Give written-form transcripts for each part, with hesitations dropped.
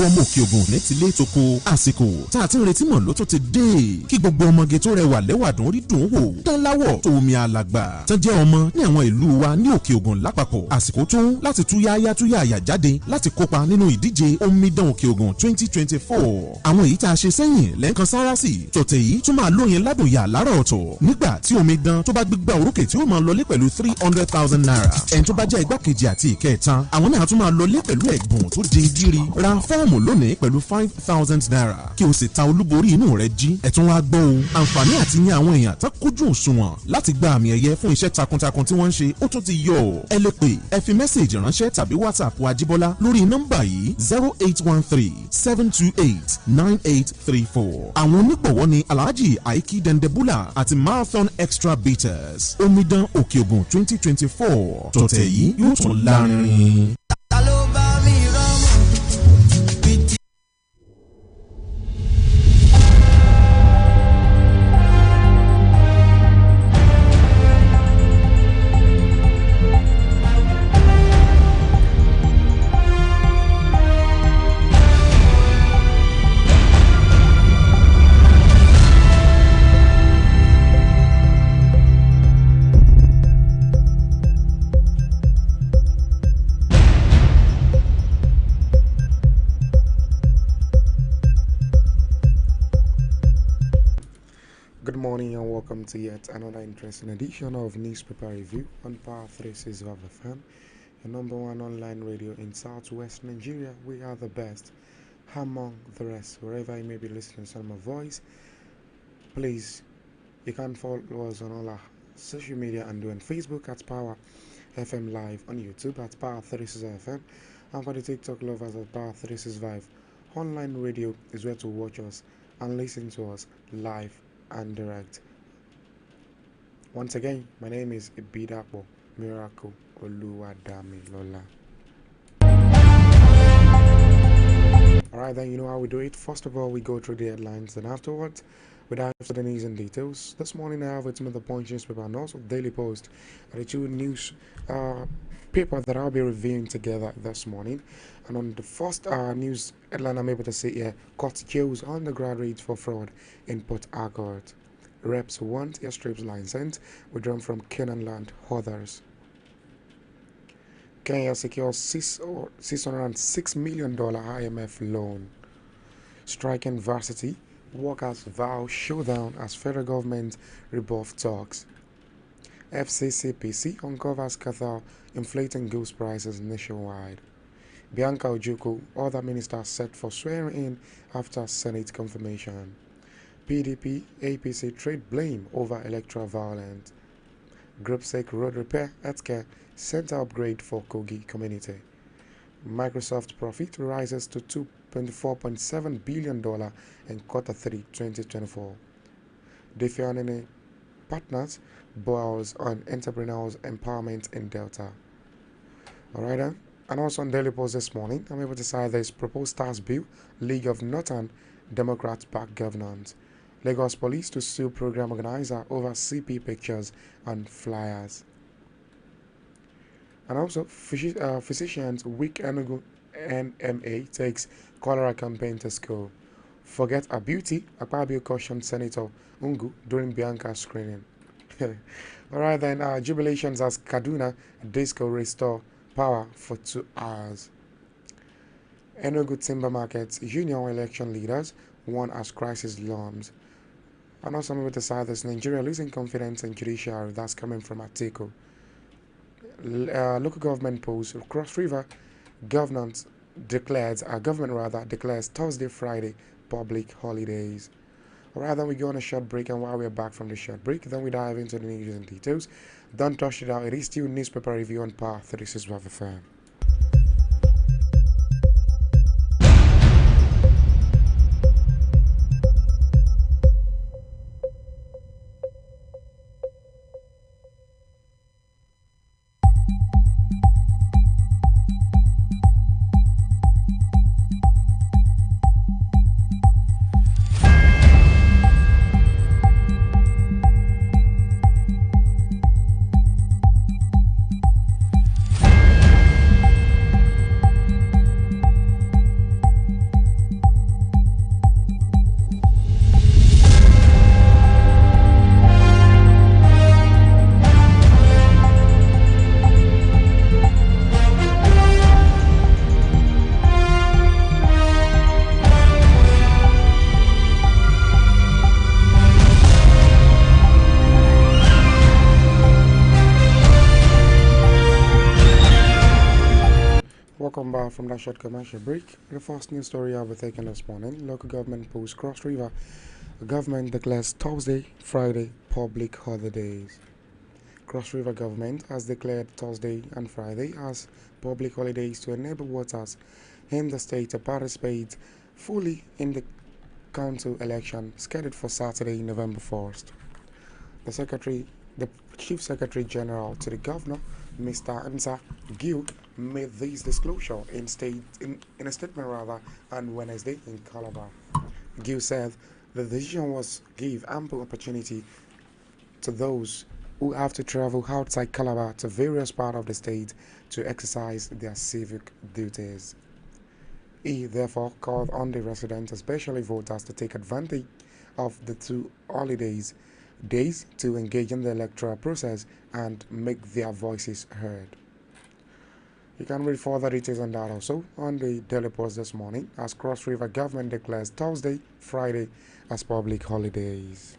ọmọ Òkè Ògùn ní tilé toko àsìkò tá a ti ń retí mọ̀ ló tó ti dé kí gbogbo ọmọge tó rẹwà lẹ́wàdún rí dùn wò tán láwọ̀ tó omi alàgbà tán jẹ́ ọmọ ní àwọn ìlú wa ní Òkè Ògùn lápapọ̀ àsìkò tó láti túyáyá jáde láti kópa nínú ìdíje omidan Òkè Ògùn 2024 àwọn èyí tá a ṣe sẹ́yìn lẹ́ǹkan sára sí tọ̀tẹ̀ yìí tún máa lóyin ládùn yà lára ọ̀tọ̀ nígbà tí omidan tó bá gbígbà orókè tí ó máa lọlé pẹ̀lú 300,000 naira ẹni tó bá jẹ́ igbákejì àti ìkẹta àwọn náà tún máa lọlé pẹ̀lú ẹ̀bùn tó dín gírí ra fọ́ọ̀mù lónìí pẹ̀lú 5,000 naira kí o sì ta olúborí inú rẹ jí ẹ̀tún wá gbọ́ o àǹfààní àti yan àwọn èèyàn tó kójú òṣùwọ̀n láti gba àmì ẹ̀yẹ fún iṣẹ́ takuntakun tí wọ́n ń ṣe ó tún ti yọ ẹ lè pè ẹ fi mẹ́sẹ̀jì ránṣẹ́ tàbí WhatsApp Ajíbọ́lá lórí nọ́mbà yìí 0813-728-9834 àwọn onígbọ̀wọ́ ni Alhaji Aiki Dendebula àti Marathon Extra Bitters omidan Òkè Ògùn 2024 tọ̀tẹ̀ yìí yóò tún lárinrin. Good morning and welcome to yet another interesting edition of Newspaper Review on Power365 FM, your number one online radio in Southwest Nigeria. We are the best among the rest. Wherever you may be listening to my voice, please, you can follow us on all our social media and on Facebook at Power FM Live, on YouTube at Power365 FM, and for the TikTok lovers at Power365. Online radio is where to watch us and listen to us live and direct. Once again, my name is Ibidapo Miracle Oluwadamilola. Alright, then you know how we do it. First of all, we go through the headlines, and afterwards we dive into the news and details. This morning I have with me the Punch newspaper and also Daily Post, the two news paper that I'll be reviewing together this morning. And on the first news headline, I'm able to see here: court jails undergraduates for fraud in Port Harcourt. Reps want airstrips license withdrawn from Canaan land holders. Kenya secures $606 million IMF loan. Striking varsity, workers vow showdown as federal government rebuff talks. FCCPC uncovers Qatar inflating goods prices nationwide. Bianca Ojukwu, other ministers set for swearing in after Senate confirmation. PDP, APC trade blame over electoral violence. Group-sake road repair, healthcare, center upgrade for Kogi community. Microsoft profit rises to $24.7 billion in Q3 2024. Defianini partners boils on entrepreneurs' empowerment in Delta. Alright then. And also on Daily Post this morning, I'm able to say this proposed tax bill, League of Northern Democrats back governance. Lagos police to sue program organizer over CP pictures and flyers. And also, physicians weak Enugu NMA takes cholera campaign to school. Forget a beauty, Akpabio cautioned Senator Ungu during Bianca screening. Alright then, jubilations as Kaduna Disco restore power for 2 hours. Enugu Timber Markets Union election leaders won as crisis looms. And also, I'm able to say this: Nigeria losing confidence in judiciary. That's coming from Atiku. Local government polls: Cross River government declares Thursday, Friday public holidays. Alright, then we go on a short break, and while we're back from the short break, then we dive into the news and details. Don't touch it out. It is still newspaper review on Power365 FM. back from that short commercial break. The first news story I'll be taking this morning: local government pulls Cross River. The government declares Thursday, Friday public holidays. Cross River government has declared Thursday and Friday as public holidays to enable voters in the state to participate fully in the council election scheduled for Saturday, November 1st. The Chief Secretary General to the Governor, Mr. Nsa Gill, made this disclosure in a statement on Wednesday in Calabar. Gill said the decision was give ample opportunity to those who have to travel outside Calabar to various parts of the state to exercise their civic duties. He therefore called on the residents, especially voters, to take advantage of the two holidays days to engage in the electoral process and make their voices heard. You can read further details on that also on the Daily Post this morning, as Cross River government declares Thursday, Friday as public holidays.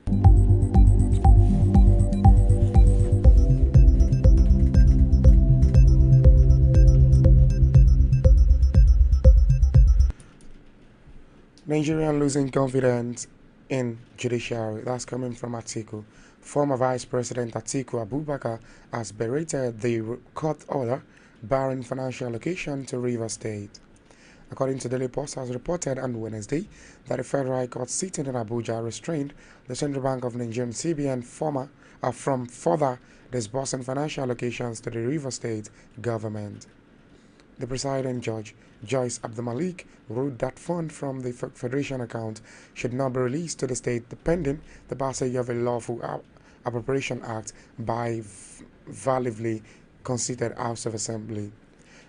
Nigerian losing confidence in judiciary. That's coming from Atiku. Former Vice President Atiku Abubakar has berated the court order barring financial allocation to Rivers State. According to Daily Post, has reported on Wednesday that the Federal High Court sitting in Abuja restrained the Central Bank of Nigeria (CBN) from further disbursing financial allocations to the Rivers State government. The presiding judge, Joyce Abdulmalik, ruled that funds from the Federation account should not be released to the state pending the passage of a lawful appropriation act by validly constituted House of Assembly.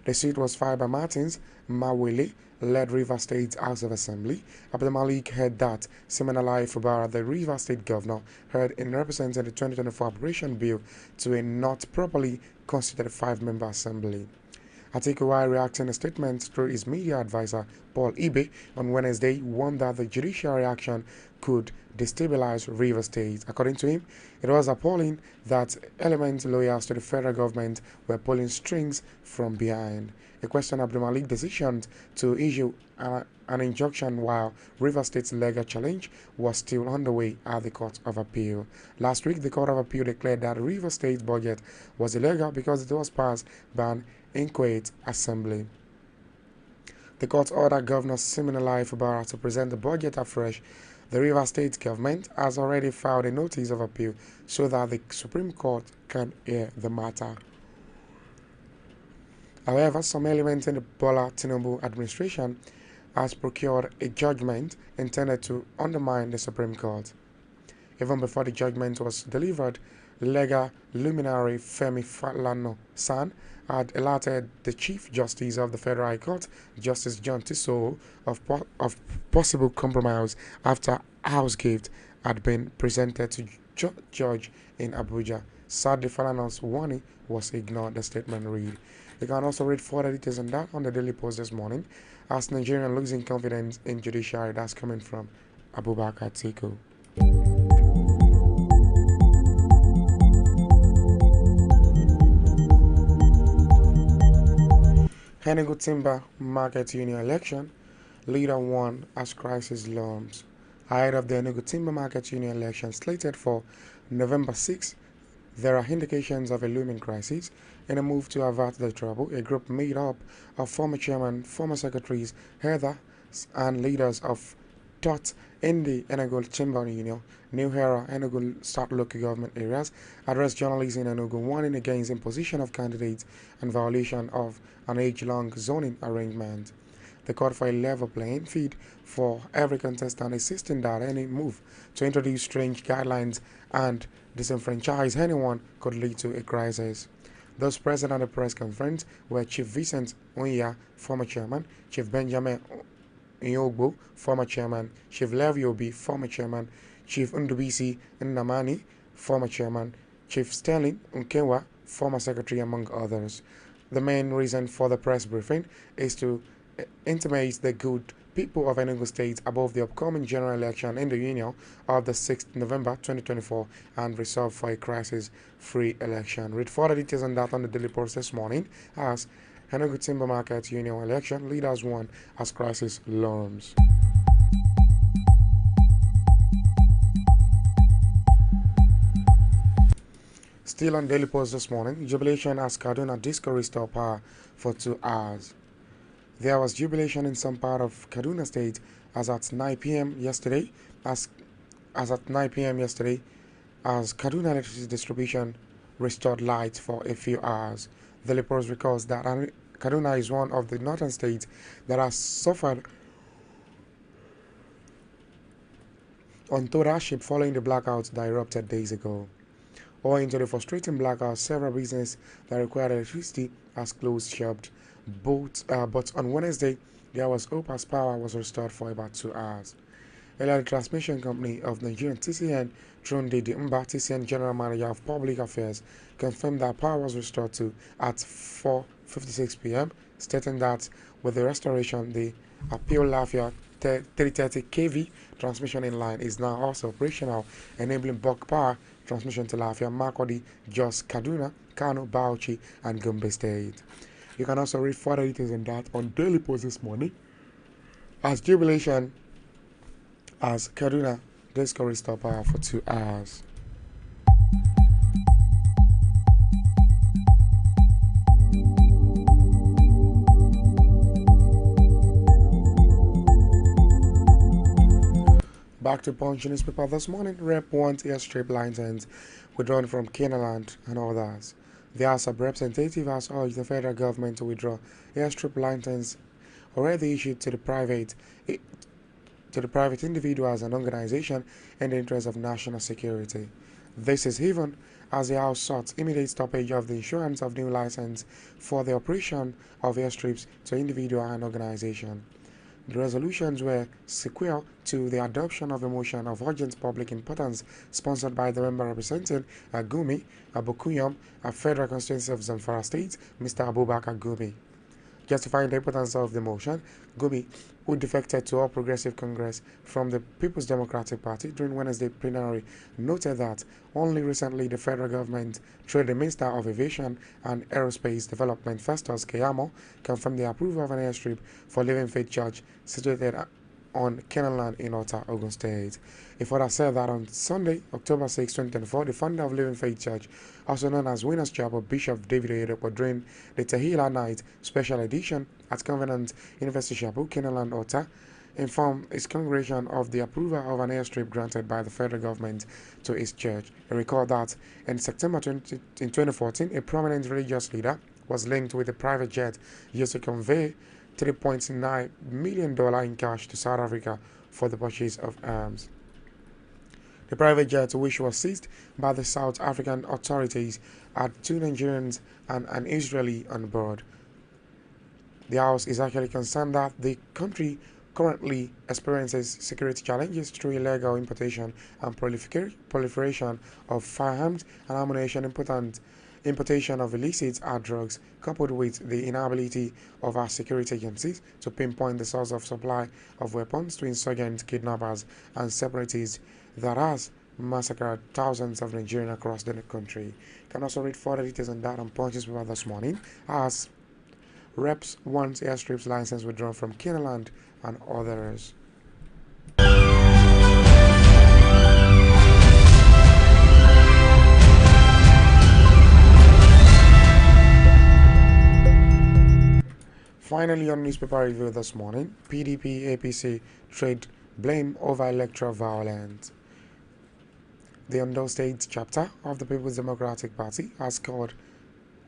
The suit was filed by Martins Mawele, led Rivers State House of Assembly. Abdulmalik heard that Siminalayi Fubara, the Rivers State governor, heard in representing the 2024 appropriation bill to a not properly constituted 5-member assembly. Atiku, while reacting a statement through his media advisor, Paul Ibe, on Wednesday, warned that the judicial reaction could destabilize Rivers State. According to him, it was appalling that elements loyal to the federal government were pulling strings from behind. He questioned Abdulmalik's decision to issue an injunction while Rivers State's legal challenge was still underway at the Court of Appeal. Last week, the Court of Appeal declared that Rivers State's budget was illegal because it was passed by an inchoate assembly. The court ordered Governor Siminalayi Fubara to present the budget afresh. The Rivers State government has already filed a notice of appeal so that the Supreme Court can hear the matter. However, some elements in the Bola Tinubu administration has procured a judgment intended to undermine the Supreme Court. Even before the judgment was delivered, legal luminary Femi Falana-San had alerted the Chief Justice of the Federal High Court, Justice John Tissot, of possible compromise after house gift had been presented to judge in Abuja. Sadly, Falana's warning was ignored, the statement read. You can also read further details on that on the Daily Post this morning, as Nigerian losing confidence in judiciary. That's coming from Abubakar Atiku. Enugu Timber Market Union election, leader won as crisis looms. Ahead of the Enugu Timber Market Union election slated for November 6, there are indications of a looming crisis. In a move to avert the trouble, a group made up of former chairman, former secretaries, headers, and leaders of thought in the Enugu Timber Union, New Era, Enugu South local government areas, addressed journalists in Enugu warning against imposition of candidates and violation of an age-long zoning arrangement. They called for a level playing field for every contestant, insisting that any move to introduce strange guidelines and disenfranchise anyone could lead to a crisis. Those present at the press conference were Chief Vincent Onya, former chairman, Chief Benjamin Nyogbo, former chairman, Chief Levi Obi, former chairman, Chief Ndubisi Nnamani, former chairman, Chief Sterling Nkewa, former secretary, among others. The main reason for the press briefing is to intimate the good people of Enugu State above the upcoming general election in the Union of the 6th November 2024 and resolve for a crisis-free election. Read further details on that on the Daily Post this morning, as Enugu Timber Market Union election, leaders won as crisis looms. Still on Daily Post this morning, jubilation as Kaduna Disco restored power for 2 hours. There was jubilation in some part of Kaduna State as at 9 p.m. yesterday, as at 9 p.m. yesterday, as Kaduna Electricity Distribution restored light for a few hours. The report recalls that Kaduna is one of the northern states that has suffered untold hardship following the blackouts that erupted days ago. Owing to the frustrating blackouts, several businesses that required electricity has closed shop. But on Wednesday, there was hope as power was restored for about 2 hours. Earlier, the transmission company of Nigerian TCN, Tunde Dimba, TCN General Manager of Public Affairs, confirmed that power was restored to at 4:56 p.m., stating that with the restoration, the Appeal Lafia 330 kV transmission in line is now also operational, enabling bulk power transmission to Lafia, Makurdi, Jos, Kaduna, Kano, Bauchi, and Gombe State. You can also read further details on that on Daily Post this morning. As jubilation as Kaduna Disco restored power for 2 hours. Back to Punch newspaper this morning. Rep wants airstrip license withdrawn from Kenaland and others. The House of Representatives has urged the federal government to withdraw airstrip license already issued to the private individuals and organizations in the interest of national security. This is even as the House sought immediate stoppage of the issuance of new license for the operation of airstrips to individual and organization. The resolutions were sequel to the adoption of a motion of urgent public importance sponsored by the member representing Agumi Abukuyom, a federal constituency of Zamfara State, Mr. Abubakar Gumi. Justifying the importance of the motion, Gumi, who defected to All Progressive Congress from the People's Democratic Party during Wednesday plenary, noted that only recently the federal government, through the Minister of Aviation and Aerospace Development Festus Keyamo, confirmed the approval of an airstrip for Living Faith Church situated on Kenaland in Ota, Ogun State. He further said that on Sunday, October 6, 2024, the founder of Living Faith Church, also known as Winners Chapel, Bishop David Oyedepo, during the Tehillah Night Special Edition at Covenant University Chapel, Kenaland, Ota, informed his congregation of the approval of an airstrip granted by the federal government to his church. He recalled that in September 2014, a prominent religious leader was linked with a private jet used to convey $3.9 million in cash to South Africa for the purchase of arms. The private jet, which was seized by the South African authorities, had 2 Nigerians and an Israeli on board. The House is actually concerned that the country currently experiences security challenges through illegal importation and proliferation of firearms and ammunition, importation of illicit hard drugs, coupled with the inability of our security agencies to pinpoint the source of supply of weapons to insurgents, kidnappers, and separatists that has massacred thousands of Nigerians across the country. You can also read further details on that on Punch's paper this morning, as Reps wants airstrips license withdrawn from Kenaland and others. Finally, on newspaper review this morning, PDP APC trade blame over electoral violence. The Ondo State chapter of the People's Democratic Party has called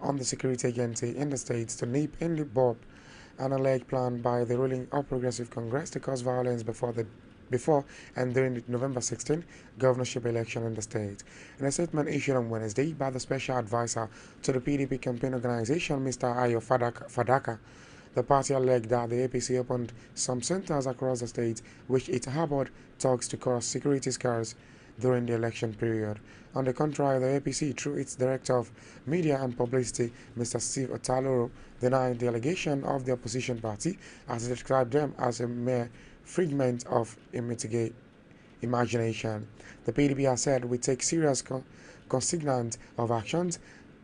on the security agency in the state to nip in the bud an alleged plan by the ruling All Progressive Congress to cause violence before and during the November 16 governorship election in the state. In a statement issued on Wednesday by the special advisor to the PDP campaign organization, Mr. Ayo Fadaka, the party alleged that the APC opened some centers across the state which it harbored talks to cause security scares during the election period. On the contrary, the APC, through its Director of Media and Publicity, Mr. Steve Otaloro, denied the allegation of the opposition party as it described them as a mere figment of imagination. The PDP has said we take serious consignment of actions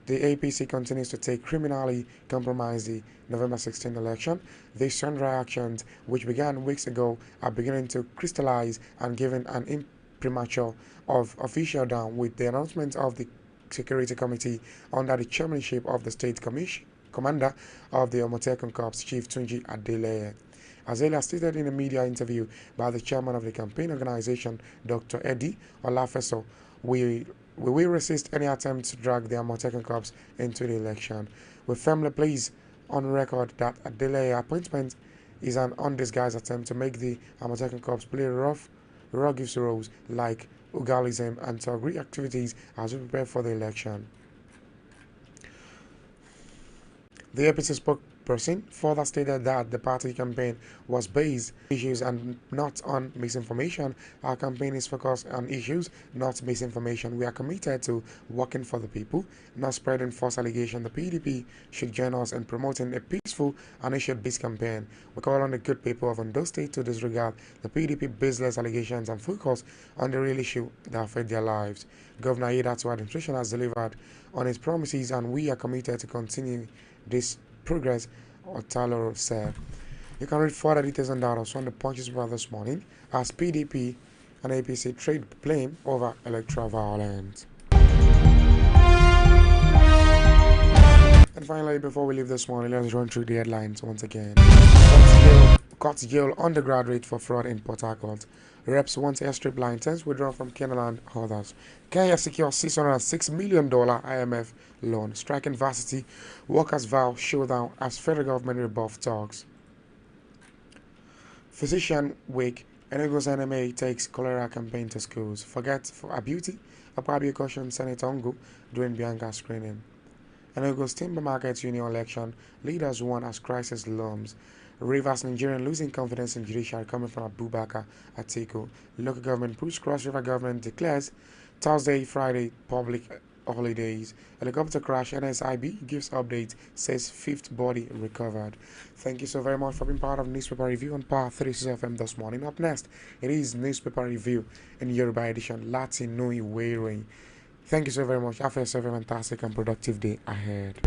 The APC continues to take criminally compromise the November 16 election. These sundry actions, which began weeks ago, are beginning to crystallize and giving an imprimatur of official down with the announcement of the Security Committee under the chairmanship of the State Commander of the Omotekun Corps, Chief Tunji Adeleye. As earlier stated in a media interview by the chairman of the campaign organization, Dr. Eddie Olafeso, we will resist any attempt to drag the Amotekun Corps into the election. We firmly place on record that Adeleye appointment is an undisguised attempt to make the Amotekun Corps play rugged roles like Ugalism and to agree activities as we prepare for the election. The APC spokesperson further stated that the party campaign was based on issues and not on misinformation. Our campaign is focused on issues, not misinformation. We are committed to working for the people, not spreading false allegations. The PDP should join us in promoting a peaceful and issue-based campaign. We call on the good people of Ondo State to disregard the PDP baseless allegations and focus on the real issue that affect their lives. Governor Aiyedatiwa administration has delivered on its promises, and we are committed to continue this progress, Otalo said. You can read further details on that also on the Punches about this morning as PDP and APC trade blame over electoral violence. And finally, before we leave this morning, let's run through the headlines once again. Caught jail undergraduate for fraud in Port Harcourt. Reps want airstrip license withdrawn from Kenaland others. Kenya secures $606 million IMF loan. Striking varsity workers vow showdown as federal government rebuff talks. Physician wake. Enugu's NMA takes cholera campaign to schools. Forget for a beauty. Akpabio cautioned Senator Ongo during Bianca screening. Enugu's Timber Market Union election. Leaders won as crisis looms. Rivers Nigerian losing confidence in judiciary coming from Abubakar Atiku. Local government push Cross River government declares Thursday, Friday public holidays. Helicopter crash. NSIB gives update. Says fifth body recovered. Thank you so very much for being part of Newspaper Review on Power365 FM this morning. Up next, it is Newspaper Review in Yoruba edition. Latin Nui Wearing. Thank you so very much. Have yourself a fantastic and productive day ahead.